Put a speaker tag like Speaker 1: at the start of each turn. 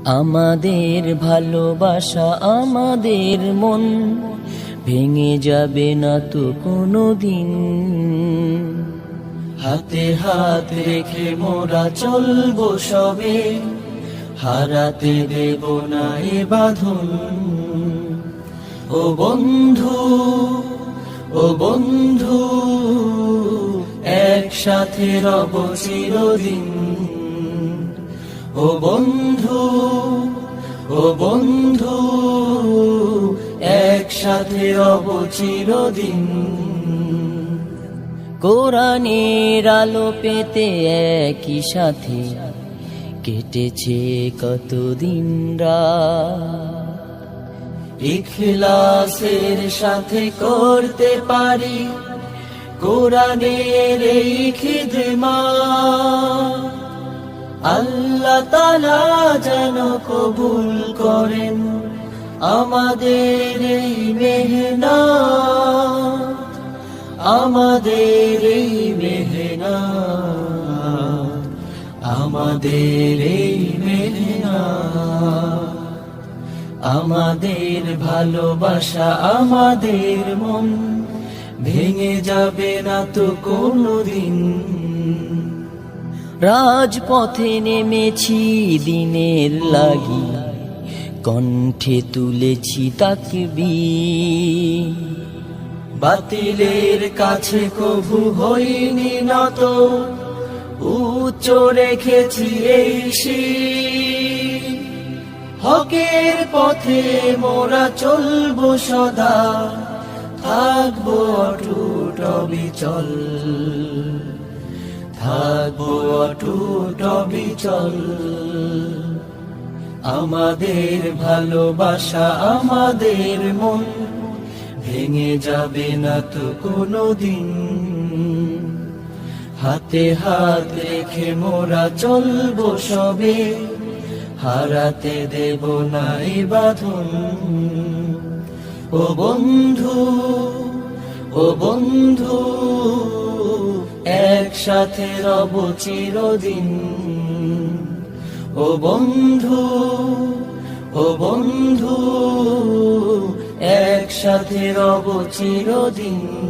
Speaker 1: আমাদের ভালোবাসা আমাদের মন ভেঙে যাবে না তো কোনোদিন। হাতে হাত রেখে মোরা চলবো সবে, হারাতে দেব না এ বাঁধন। ও বন্ধু, ও বন্ধু, একসাথে রব চিরদিন। ও বন্ধু, ও বন্ধু, একসাথে রব চিরদিন। কোরআনের আলো পেতে একই সাথে কেটেছে কতদিন রাত। ইখলাসের সাথে করতে পারি কোরআনের এই খিদমত। আল্লাহ তাআলা যেন কবুল করেন আমাদের এই মেহনত, আমাদের এই মেহনত, আমাদের এই মেহনত। আমাদের ভালোবাসা আমাদের মন ভেঙে যাবে না তো কোনোদিন। রাজপথে নেমেছি দিনের লাগি, কণ্ঠে তুলেছি তাকবীর। বাতিলের কাছে কভু হইনি নত, উচ্চ রেখেছি এই শির। হকের পথে মোরা চলবো সদা, থাকবো অটুট অবিচল, থাকবো অটুট অবিচল। আমাদের ভালোবাসা আমাদের মন ভেঙে যাবে না তো কোনোদিন। হাতে হাত রেখে মোরা চলবো সবে, হারাতে দেব না এ বাঁধন। ও বন্ধু, ও বন্ধু, একসাথে রব চিরদিন। ও বন্ধু, ও বন্ধু, একসাথে রব চিরদিন।